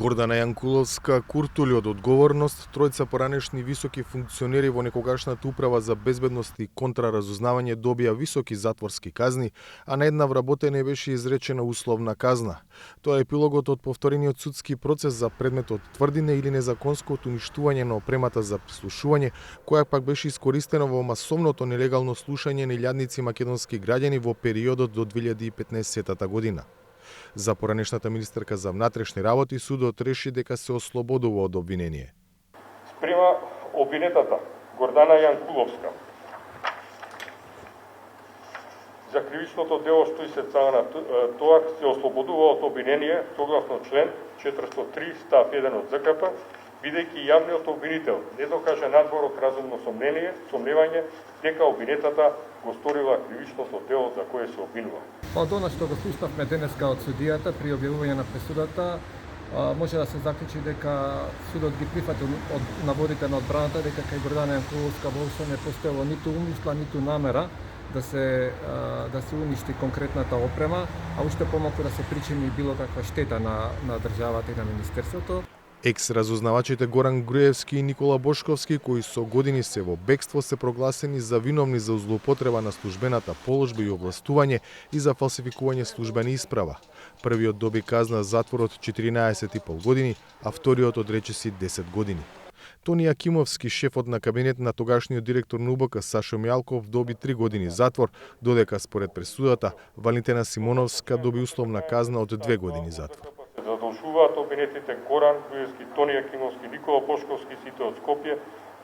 Гордана Јанкуловска куртули од одговорност тројца поранешни високи функционери во некогашната управа за безбедност и контраразузнавање добија високи затворски казни, а на една вработена беше изречена условна казна. Тоа е епилогот од повторениот судски процес за предметот тврдина или незаконското уништување на опремата за прислушување, која пак беше искористена во масовното нелегално слушање на илјадници македонски граѓани во периодот до 2015 година. За поранешната министерка за внатрешни работи судот реши дека се ослободува од обвинение. Спрема обвинетата Гордана Јанкуловска за кривичното дело што и се цага на тоа се ослободува од обвинение согласно член 403 став 1 од ЗКП, бидејќи јавниот обвинител не докаже надвор од разумно сомневање дека обвинетата го сторила кривичното дело за кое се обвинува. Од она што го слушнавме денеска од судијата при објавување на пресудата, може да се заклучи дека судот ги прифати од наводите на одбраната дека кај Гордана Јанкуловска воопшто не постоело ниту умисла, ниту намера да се уништи конкретната опрема, а уште помалку да се причини било каква штета на државата и на министерството. Екс-разузнавачите Горан Груевски и Никола Бошковски, кои со години се во бегство, се прогласени за виновни за злоупотреба на службената положба и овластување и за фалсификување службена исправа. Првиот доби казна затвор од 14,5 години, а вториот одрече си 10 години. Тони Акимовски, шефот на кабинет на тогашниот директор на УБК Сашо Мјалков, доби 3 години затвор, додека според пресудата Валентина Симоновска доби условна казна од 2 години затвор. Задолжуваат обвинетите Горан Груевски, Тони Акимовски, Никола Бошковски, сите од Скопје,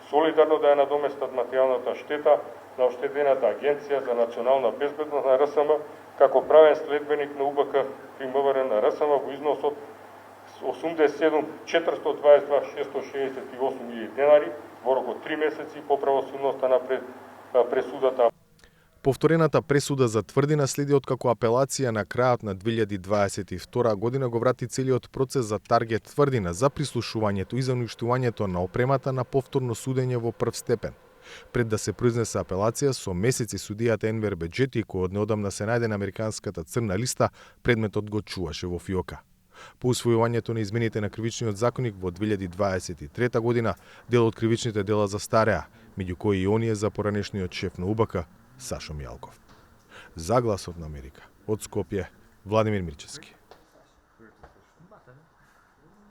солидарно да ја надоместат материјалната штета на оштедената Агенција за национална безбедност на РСМ, како правен следбеник на УБК при МВР на РСМ во износ од 87 422 668 денари во рок од 3 месеци по правосудноста на пресудата. Повторената пресуда за тврдина следи откако апелација на крајот на 2022 година го врати целиот процес за таргет тврдина за прислушувањето и за уништувањето на опремата на повторно судење во прв степен. Пред да се произнесе апелација, со месеци судијата Енвер Беџети, кој од неодамна се најде на американската црна листа, предметот го чуваше во фиока. По усвојувањето на измените на кривичниот законник во 2023 година, дел од кривичните дела застареа, меѓу кои и оние за поранешниот шеф на УБК Сашо Мјалков. За Гласот на Америка, од Скопје, Владимир Мирчевски.